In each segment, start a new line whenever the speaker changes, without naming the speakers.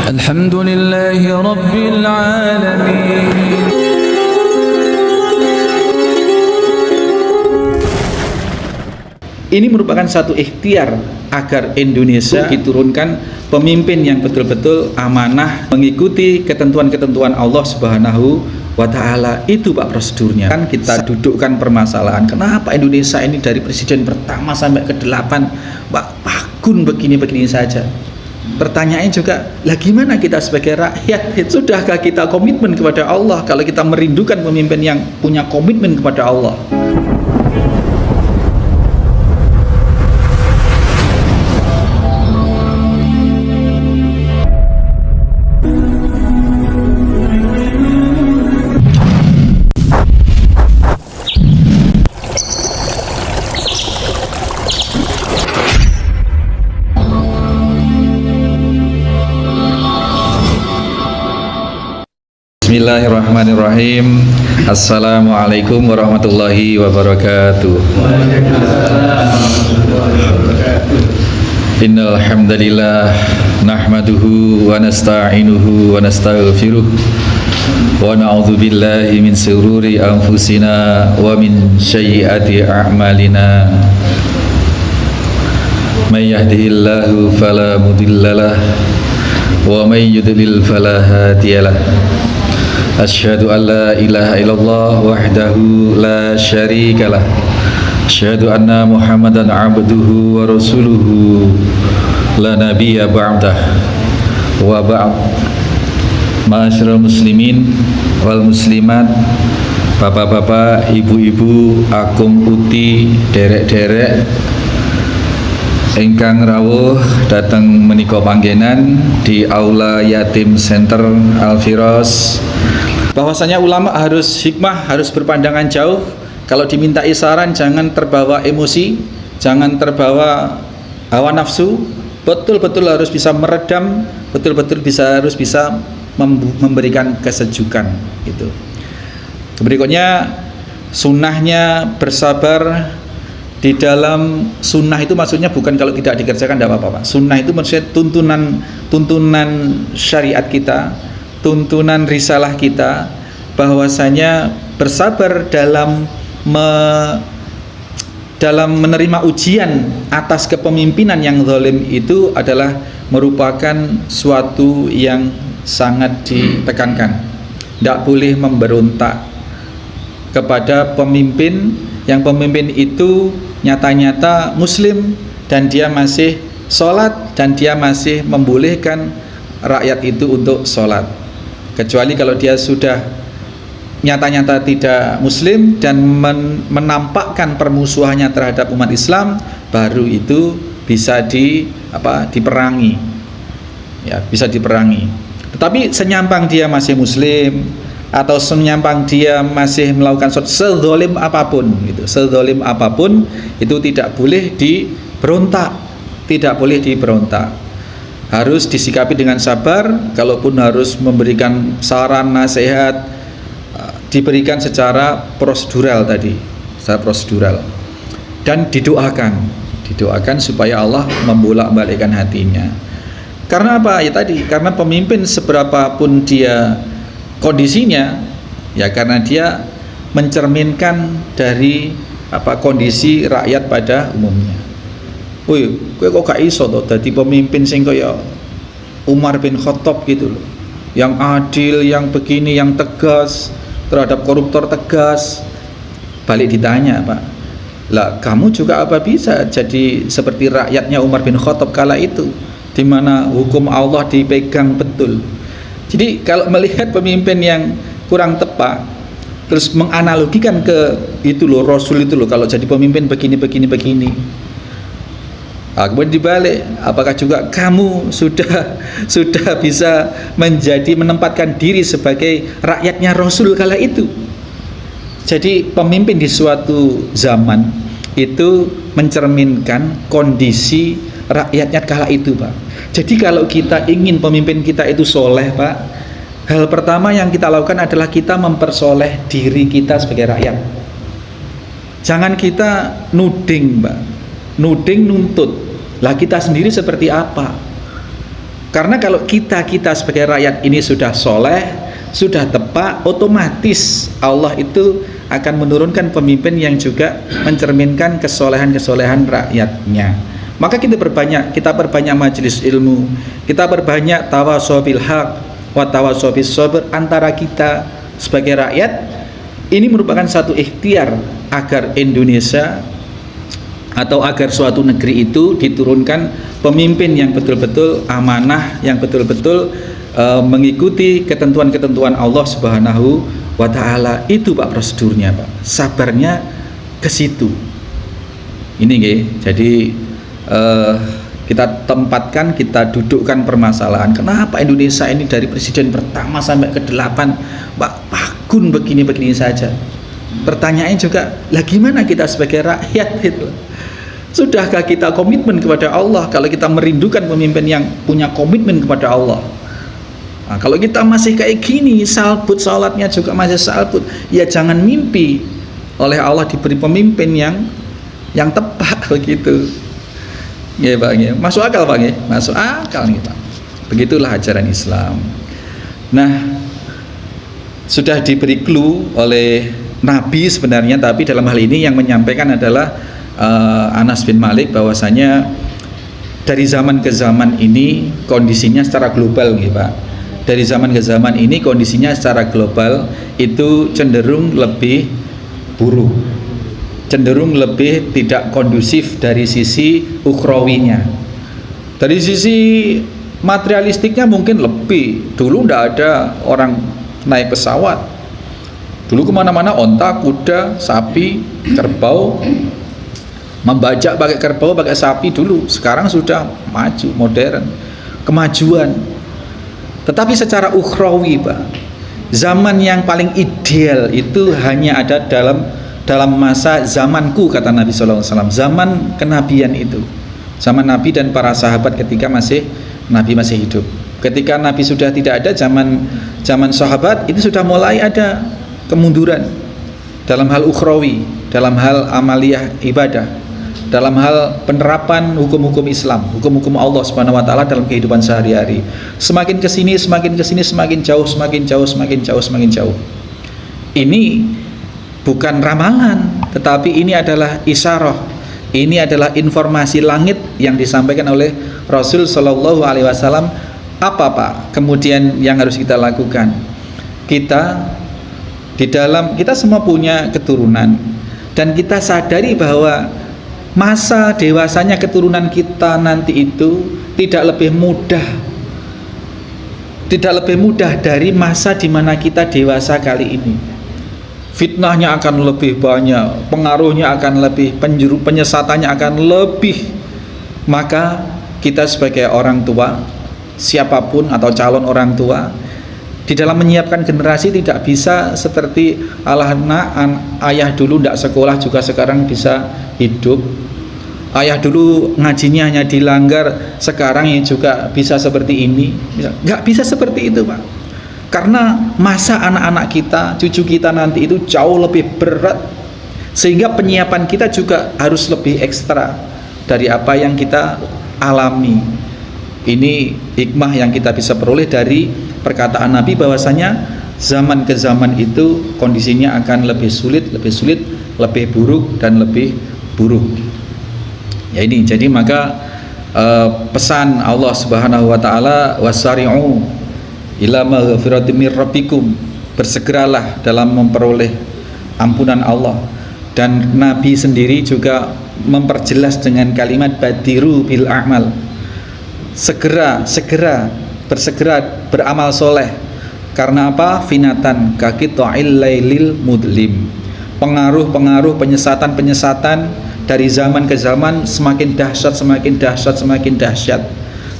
Alhamdulillahi Rabbil Alamin.
Ini merupakan satu ikhtiar agar Indonesia diturunkan pemimpin yang betul-betul amanah, mengikuti ketentuan-ketentuan Allah Subhanahu wa Ta'ala. Itu Pak prosedurnya. Kan kita dudukkan permasalahan, kenapa Indonesia ini dari presiden pertama sampai ke-8 Pak Pakun begini-begini saja. Pertanyaannya juga, lah gimana kita sebagai rakyat? Sudahkah kita komitmen kepada Allah? Kalau kita merindukan pemimpin yang punya komitmen kepada Allah. Bismillahirrahmanirrahim. Assalamualaikum warahmatullahi wabarakatuh. Innal hamdalillah nahmaduhu wa nasta'inuhu wa nastaghfiruh wa na'udzu billahi min shururi anfusina wa min sayyiati a'malina. May yahdihillahu fala mudhillalah wa may yudlil fala hadiyalah. Asyhadu an la ilaha illallah wahdahu la syarikalah. Asyhadu anna Muhammadan abduhu wa rasuluhu la nabiyya ba'dah. Wa ba'd. Ma'asyiral muslimin wal muslimat, bapak-bapak, ibu-ibu, akum uti, derek-derek ingkang rawuh dateng menika panggenan di Aula Yatim Center Al-Firas. Bahwasanya ulama harus hikmah, harus berpandangan jauh. Kalau dimintai saran jangan terbawa emosi, jangan terbawa hawa nafsu. Betul-betul harus bisa meredam, betul-betul harus bisa memberikan kesejukan gitu. Berikutnya sunnahnya bersabar. Di dalam sunnah itu maksudnya bukan kalau tidak dikerjakan tidak apa-apa Pak. Sunnah itu maksudnya tuntunan syariat kita, tuntunan risalah kita, bahwasanya bersabar dalam menerima ujian atas kepemimpinan yang zalim itu adalah merupakan suatu yang sangat ditekankan. Tidak boleh memberontak kepada pemimpin yang pemimpin itu nyata-nyata muslim dan dia masih sholat dan dia masih membolehkan rakyat itu untuk sholat, kecuali kalau dia sudah nyata-nyata tidak muslim dan menampakkan permusuhannya terhadap umat Islam, baru itu bisa diperangi ya, bisa diperangi. Tetapi senyampang dia masih muslim atau senyampang dia masih melakukan sezalim apapun gitu, sezalim apapun itu tidak boleh diberontak, tidak boleh diberontak, harus disikapi dengan sabar. Kalaupun harus memberikan saran nasihat, diberikan secara prosedural tadi, secara prosedural, dan didoakan supaya Allah membolak-balikkan hatinya. Karena apa? Ya tadi, karena pemimpin seberapapun dia kondisinya, ya karena dia mencerminkan dari kondisi rakyat pada umumnya. Woi, kowe kok gak iso to dadi pemimpin sing kaya Umar bin Khattab gitu loh, yang adil, yang begini, yang tegas terhadap koruptor, tegas. Balik ditanya, Pak, lah kamu juga apa bisa jadi seperti rakyatnya Umar bin Khattab kala itu, di mana hukum Allah dipegang betul. Jadi kalau melihat pemimpin yang kurang tepat, terus menganalogikan ke itu loh, Rasul itu loh, kalau jadi pemimpin begini. Kemudian dibalik, apakah juga kamu sudah bisa menempatkan diri sebagai rakyatnya Rasul kala itu? Jadi pemimpin di suatu zaman itu mencerminkan kondisi rakyatnya kala itu, Pak. Jadi kalau kita ingin pemimpin kita itu soleh, Pak, hal pertama yang kita lakukan adalah kita mempersoleh diri kita sebagai rakyat. Jangan kita nuding, Pak, nuding nuntut. Lah kita sendiri seperti apa? Karena kalau kita sebagai rakyat ini sudah soleh, sudah tepat, otomatis Allah itu akan menurunkan pemimpin yang juga mencerminkan kesolehan-kesolehan rakyatnya. Maka kita perbanyak majelis ilmu, kita perbanyak tawasau bil haq wa tawasau bis sabr antara kita sebagai rakyat. Ini merupakan satu ikhtiar agar Indonesia atau agar suatu negeri itu diturunkan pemimpin yang betul-betul amanah, yang betul-betul mengikuti ketentuan-ketentuan Allah Subhanahu wa Ta'ala. Itu Pak prosedurnya, Pak. Sabarnya ke situ. Ini nggih. Jadi kita tempatkan, kita dudukkan permasalahan. Kenapa Indonesia ini dari presiden pertama sampai ke-8 Pak Pakun begini-begini saja. Pertanyaannya juga, lah gimana kita sebagai rakyat itu? Sudahkah kita komitmen kepada Allah? Kalau kita merindukan pemimpin yang punya komitmen kepada Allah. Nah, kalau kita masih kayak gini, salbut salatnya juga masih salbut, ya jangan mimpi oleh Allah diberi pemimpin yang tepat begitu. Ya Pak, ya. Masuk akal Pak, ya. Masuk akal nih Pak. Begitulah ajaran Islam. Nah, sudah diberi clue oleh Nabi sebenarnya, tapi dalam hal ini yang menyampaikan adalah Anas bin Malik, bahwasanya dari zaman ke zaman ini kondisinya secara global gitu Pak. Dari zaman ke zaman ini kondisinya secara global itu cenderung lebih buruk, cenderung lebih tidak kondusif dari sisi ukhrawinya. Dari sisi materialistiknya mungkin lebih. Dulu ndak ada orang naik pesawat. Dulu kemana-mana onta, kuda, sapi, kerbau, membajak pakai kerbau, pakai sapi dulu. Sekarang sudah maju, modern, kemajuan. Tetapi secara ukhrawi Pak, zaman yang paling ideal itu hanya ada dalam masa zamanku, kata Nabi SAW. Zaman kenabian itu, zaman Nabi dan para sahabat ketika Nabi masih hidup. Ketika Nabi sudah tidak ada, zaman sahabat itu sudah mulai ada kemunduran dalam hal ukhrawi, dalam hal amaliyah ibadah, dalam hal penerapan hukum-hukum Islam, hukum-hukum Allah Subhanahu wa Ta'ala dalam kehidupan sehari-hari. Semakin kesini, semakin jauh, semakin jauh. Ini bukan ramalan, tetapi ini adalah isyarah. Ini adalah informasi langit yang disampaikan oleh Rasul Shallallahu Alaihi Wasallam. Apa Pak? Kemudian yang harus kita lakukan? Kita semua punya keturunan, dan kita sadari bahwa masa dewasanya keturunan kita nanti itu tidak lebih mudah dari masa di mana kita dewasa kali ini. Fitnahnya akan lebih banyak, pengaruhnya akan lebih, penyesatannya akan lebih. Maka kita sebagai orang tua, siapapun atau calon orang tua, di dalam menyiapkan generasi tidak bisa seperti ayah dulu tidak sekolah juga sekarang bisa hidup. Ayah dulu ngajinya hanya dilanggar, sekarang ya juga bisa seperti ini. Nggak bisa seperti itu Pak. Karena masa anak-anak kita, cucu kita nanti itu jauh lebih berat, sehingga penyiapan kita juga harus lebih ekstra dari apa yang kita alami. Ini hikmah yang kita bisa peroleh dari perkataan Nabi, bahwasanya zaman ke zaman itu kondisinya akan lebih sulit, lebih buruk dan lebih buruk. Ya ini, jadi maka pesan Allah Subhanahu wa Ta'ala, wasari'u ila maghfiratin mir rabbikum, bersegeralah dalam memperoleh ampunan Allah. Dan Nabi sendiri juga memperjelas dengan kalimat badiru bil a'mal, segera beramal soleh. Karena apa? Finatan kaqita'il lailil mudlim, pengaruh penyesatan dari zaman ke zaman semakin dahsyat,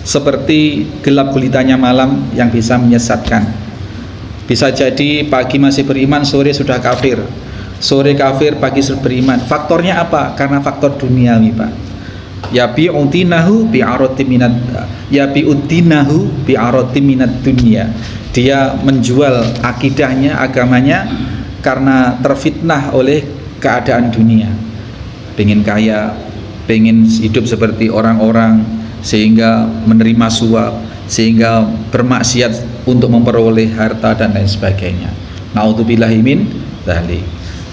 seperti gelap gulitanya malam yang bisa menyesatkan. Bisa jadi pagi masih beriman, sore sudah kafir, sore kafir, pagi sudah beriman. Faktornya apa? Karena faktor duniawi Pak. Yabi'udinahu bi'aroti minat dunia. Dia menjual akidahnya, agamanya, karena terfitnah oleh keadaan dunia. Pengen kaya, pengen hidup seperti orang-orang, sehingga menerima suap, sehingga bermaksiat untuk memperoleh harta dan lain sebagainya. Naudzubillahi min dzalik.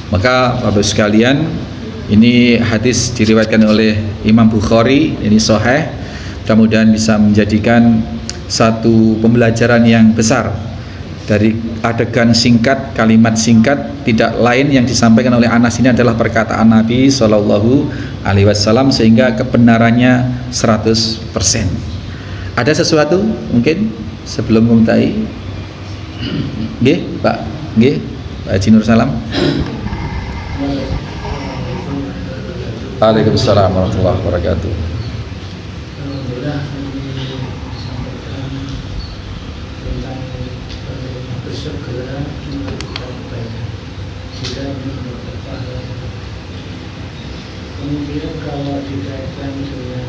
Maka Bapak sekalian, ini hadis diriwayatkan oleh Imam Bukhari, ini sahih. Mudah-mudahan bisa menjadikan satu pembelajaran yang besar dari adegan singkat, kalimat singkat, tidak lain yang disampaikan oleh Anas ini adalah perkataan Nabi Shallallahu Alaihi Wasallam, sehingga kebenarannya 100%. Ada sesuatu mungkin sebelum memulai? Nggih, Pak. Nggih, Pak Haji Nur Salam. Waalaikumsalam warahmatullahi wabarakatuh.
Alhamdulillah ini disampaikan tentang bersegera melakukan kebaikan jika ingin mendapat pahala. Kemudian kalau dikaitkan dengan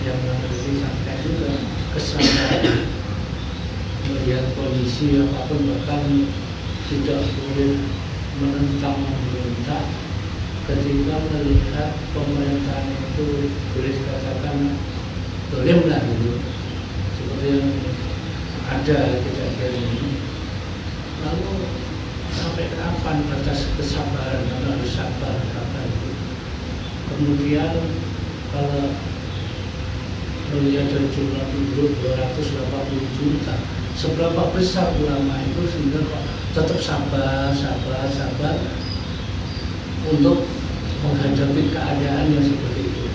yang nanti sampai juga kesabaran melihat kondisi apapun, bahkan tidak boleh menentang pemerintah ketika melihat pemerintahan itu boleh dikatakan dolim lah gitu, seperti yang ada kejadian ini. Lalu sampai kapan batas kesabaran, karena harus sabar kapan itu. Kemudian kalau melihat dari jumlah penduduk 280 juta, seberapa besar ulama itu sehingga kok tetap sabar untuk menghadapi keadaan yang seperti itu.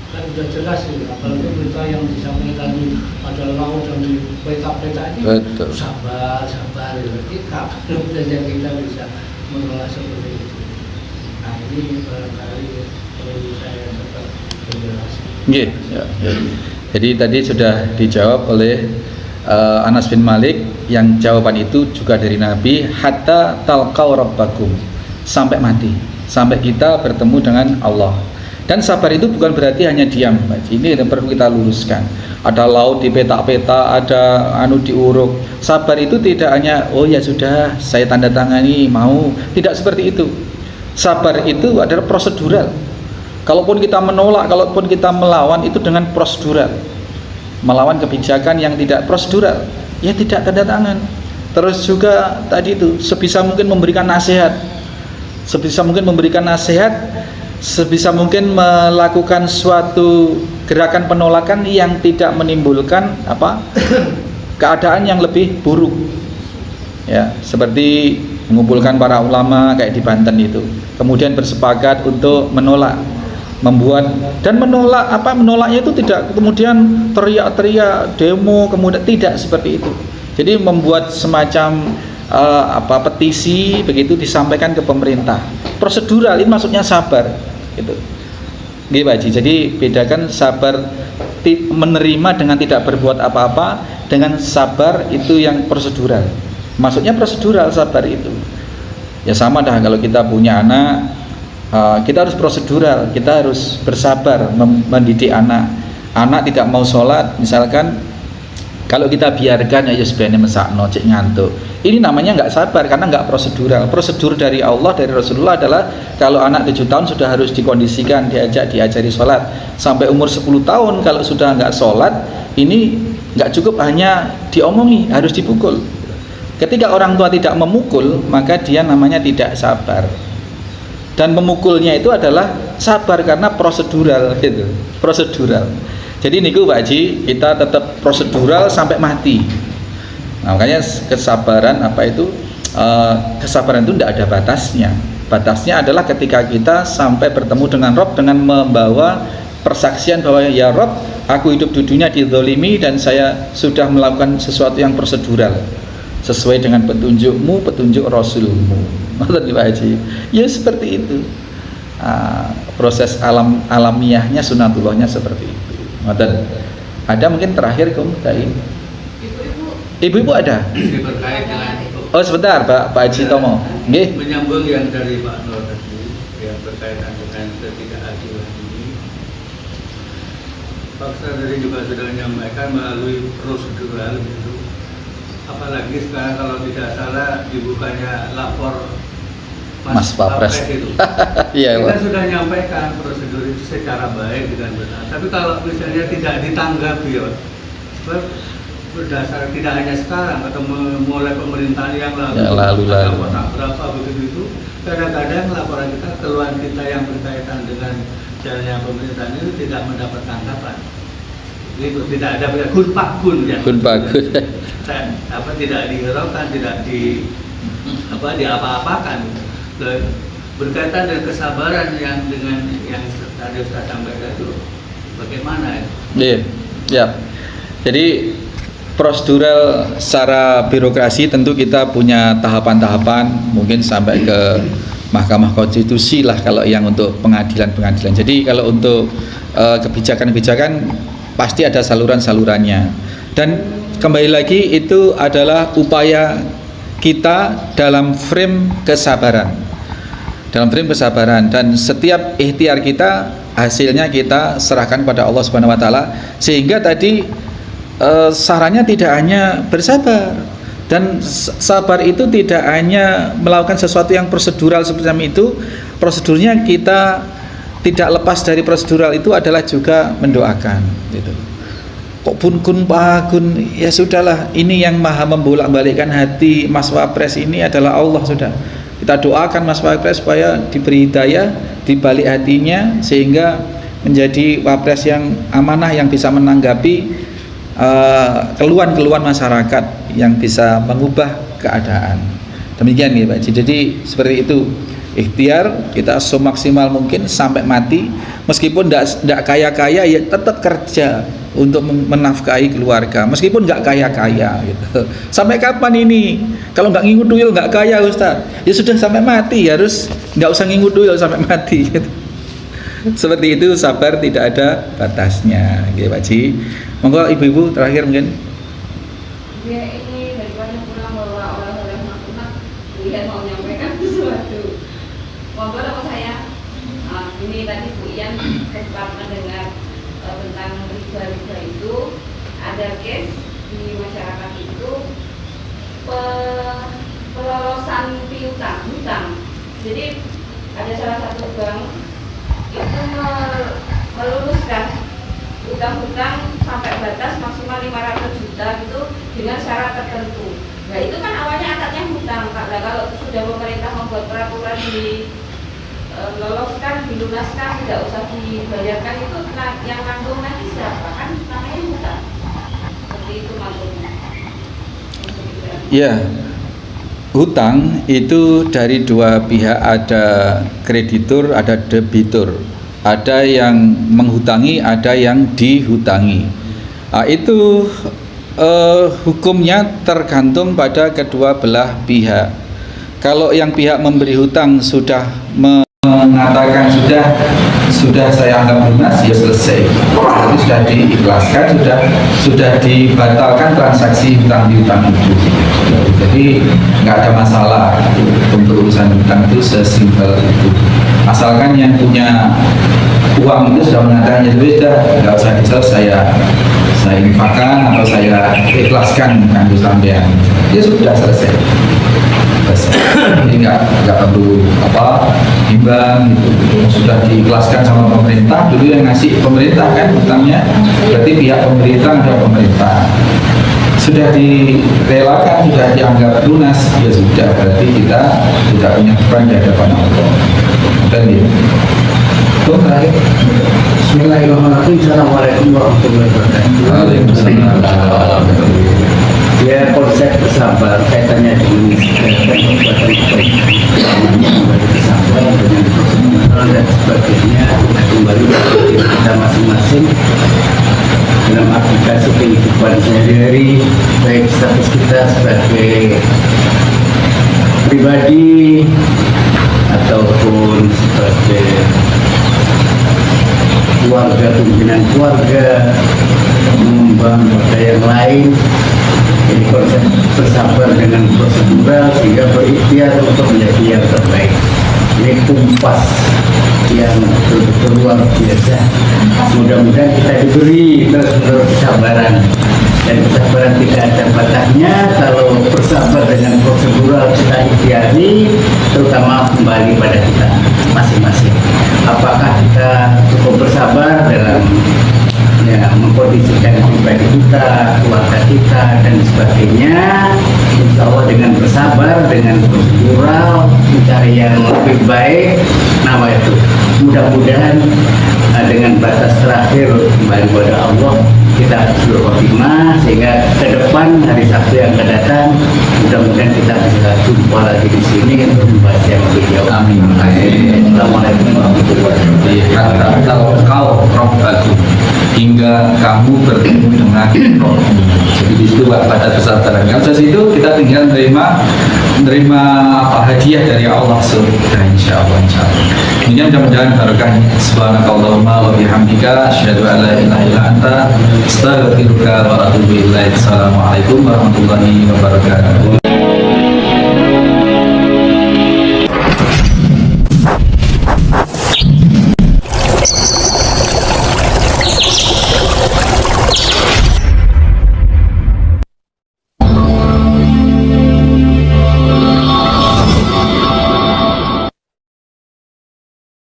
Kan sudah jelas ini, apalagi berita yang disampaikan tadi ada laut yang di peta-peta ini.
Betul.
Sabar jadi kapan saja kita bisa menolak seperti itu. Nah ini barangkali perlu saya tetap menjelaskan.
Nggih, ya. Jadi tadi sudah dijawab oleh Anas bin Malik, yang jawaban itu juga dari Nabi, hatta talqau rabbakum, sampai mati, sampai kita bertemu dengan Allah. Dan sabar itu bukan berarti hanya diam, Pak. Ini yang perlu kita luruskan. Ada laut di peta-peta, ada diuruk. Sabar itu tidak hanya oh ya sudah saya tanda tangani mau, tidak seperti itu. Sabar itu adalah prosedural. Kalaupun kita menolak, kalaupun kita melawan, itu dengan prosedural. Melawan kebijakan yang tidak prosedural, ya tidak tanda tangan. Terus juga tadi itu sebisa mungkin memberikan nasihat, sebisa mungkin melakukan suatu gerakan penolakan yang tidak menimbulkan keadaan yang lebih buruk. Ya, seperti mengumpulkan para ulama kayak di Banten itu, kemudian bersepakat untuk menolak, membuat dan menolaknya itu tidak kemudian teriak-teriak demo, kemudian tidak seperti itu. Jadi membuat semacam petisi begitu disampaikan ke pemerintah. Prosedural ini maksudnya sabar gitu. Nggih, Pak Haji. Jadi bedakan sabar menerima dengan tidak berbuat apa-apa dengan sabar itu yang prosedural. Maksudnya prosedural sabar itu. Ya sama dah kalau kita punya anak, kita harus prosedural, kita harus bersabar mendidik anak. Anak tidak mau sholat, misalkan, kalau kita biarkan ya sebenarnya mesakno cek ngantuk, ini namanya nggak sabar karena nggak prosedural. Prosedur dari Allah, dari Rasulullah adalah kalau anak 7 tahun sudah harus dikondisikan, diajari sholat. Sampai umur 10 tahun kalau sudah nggak sholat, ini nggak cukup hanya diomongi, harus dipukul. Ketika orang tua tidak memukul, maka dia namanya tidak sabar. Dan memukulnya itu adalah sabar karena prosedural gitu, prosedural. Jadi niku Pak Haji, kita tetap prosedural sampai mati. Nah, makanya kesabaran kesabaran itu tidak ada batasnya. Batasnya adalah ketika kita sampai bertemu dengan Rob dengan membawa persaksian bahwa ya Rob, aku hidup di dunia dizolimi dan saya sudah melakukan sesuatu yang prosedural sesuai dengan petunjukmu, petunjuk Rasulmu. Maksud Pak Haji, ya seperti itu. Proses alamiahnya, sunatullahnya seperti itu. Ada mungkin terakhir kemudian ibu-ibu ada.
Berkait dengan
Oh sebentar Pak Haji Tomo. Nggih.
Menyambung yang dari Pak Nur tadi yang berkaitan dengan ketidakadilan ini. Pak Ustaz tadi juga sudah menyampaikan melalui prosedural gitu. Apalagi sekarang kalau tidak salah dibukanya lapor
Mas Wapres.
itu.
Iya,
Kita
Pak.
sudah nyampaikan prosedur itu secara baik dengan benar. Tapi kalau misalnya tidak ditanggapi, ya, sebab berdasar tidak hanya sekarang atau mulai pemerintahan yang lalu, ada berapa begitu itu, kadang-kadang laporan kita, keluhan kita yang berkaitan dengan jalannya pemerintahan itu tidak mendapat tanggapan. Itu tidak ada kun pak kun ya.
Kun bagus.
Tidak dihiraukan, tidak diapa-apakan. Berkaitan dengan kesabaran yang dengan yang tadi Ustaz sampaikan itu bagaimana ya?
Iya, ya. Jadi prosedural secara birokrasi tentu kita punya tahapan-tahapan, mungkin sampai ke Mahkamah Konstitusi lah kalau yang untuk pengadilan-pengadilan. Jadi kalau untuk kebijakan-kebijakan pasti ada saluran-salurannya. Dan kembali lagi itu adalah upaya kita dalam frame kesabaran. Dalam frame kesabaran, dan setiap ikhtiar kita hasilnya kita serahkan pada Allah Subhanahu wa taala, sehingga tadi sarannya tidak hanya bersabar, dan sabar itu tidak hanya melakukan sesuatu yang prosedural seperti itu. Prosedurnya kita tidak lepas dari prosedural itu adalah juga mendoakan gitu. Kok kun pakun, ya sudahlah, ini yang maha membolak-balikkan hati Mas Wapres ini adalah Allah. Sudah kita doakan Mas Wapres supaya diberi hidayah di balik hatinya, sehingga menjadi Wapres yang amanah, yang bisa menanggapi keluhan-keluhan masyarakat, yang bisa mengubah keadaan. Demikian ya Pak. Jadi seperti itu, ikhtiar kita semaksimal mungkin sampai mati, meskipun tidak kaya-kaya ya tetap kerja untuk menafkahi keluarga, meskipun nggak kaya-kaya gitu. Sampai kapan ini? Kalau nggak ngingut tuyul nggak kaya Ustaz, ya sudah sampai mati, harus nggak usah ngingut tuyul sampai mati gitu. Seperti itu, sabar tidak ada batasnya gitu Pak Ji. Monggo ibu-ibu terakhir mungkin.
Ya, ini daripada pulang bawa oleh-oleh maklumat, Ian mau menyampaikan sesuatu. Monggo nama saya. Ini tadi Bu Ian sempat mendengar tentang riba-riba itu, ada case di masyarakat itu pelolosan piutang hutang. Jadi ada salah satu bank itu meluluskan hutang-hutang sampai batas maksimal 500 juta gitu dengan syarat tertentu. Nah itu kan awalnya akadnya hutang, Pak. Nah, kalau sudah pemerintah membuat peraturan diloloskan, dilunaskan, tidak usah dibayarkan, itu yang nanggung nanti siapa? Kan namanya hutang. Seperti itu maksudnya.
Ya, hutang itu dari dua pihak, ada kreditur, ada debitur, ada yang menghutangi, ada yang dihutangi. Itu hukumnya tergantung pada kedua belah pihak. Kalau yang pihak memberi hutang sudah mengatakan sudah saya anggap lunas, ya selesai, jadi sudah diikhlaskan, sudah dibatalkan transaksi hutang piutang itu. Jadi nggak ada masalah untuk urusan hutang itu, sesimpel itu. Asalkan yang punya uang itu sudah mengatakan, ya sudah nggak usah disel, saya infakkan atau saya ikhlaskan kanggo sampean, ya sudah selesai. Jadi nggak perlu imbang gitu. Sudah diikhlaskan sama pemerintah, dulu yang ngasih pemerintah kan hutangnya, berarti pihak pemerintah ada pemerintah. Sudah direlakan, sudah dianggap lunas, ya sudah, berarti kita tidak punya beban di hadapan Allah. Dan itu terakhir.
Bismillahirrahmanirrahim. Assalamualaikum warahmatullahi wabarakatuh.
Waalaikumsalam.
Ya, konsep bersabar kaitannya dengan bersabar dengan prosedural dan sebagainya, kembali ke diri kita masing-masing dalam aplikasi kehidupan sehari-hari, baik status kita sebagai pribadi ataupun sebagai keluarga, pimpinan keluarga, mengembang pada yang lain. Jadi konsep bersabar dengan prosedural sehingga berikhtiar untuk menjadi yang terbaik. Ini kumpas yang betul-betul luar biasa. Mudah-mudahan kita diberi terus-menerus kesabaran dan dan kesabaran tidak ada batasnya. Kalau bersabar dengan prosedural kita ikhtiari, terutama kembali pada kita masing-masing. Apakah kita cukup bersabar dalam mengkondisikan pribadi kita, keluarga kita, dan sebagainya. Insya Allah dengan bersabar, dengan prosedural, mencari yang lebih baik. Nama itu mudah-mudahan dengan batas terakhir kembali kepada Allah, kita seluruh khotimah, sehingga ke depan hari Sabtu yang akan datang mudah-mudahan kita bisa jumpa lagi di sini untuk membahas yang lebih jauh.
Amin.
Assalamualaikum warahmatullahi wabarakatuh.
Hatta kau Rabbakum, hingga kamu bertemu dengan Rohmu. Jadi di situ pada kesabaran. Kalau dari situ kita tinggal menerima hadiah dari Allah surga, insyaallah. Ini mudah-mudahan barokahnya. Subhanakallahumma wa bihamdika asyhadu an la ilaha illa anta astaghfiruka wa atubu ilaik. Assalamualaikum warahmatullahi wabarakatuh.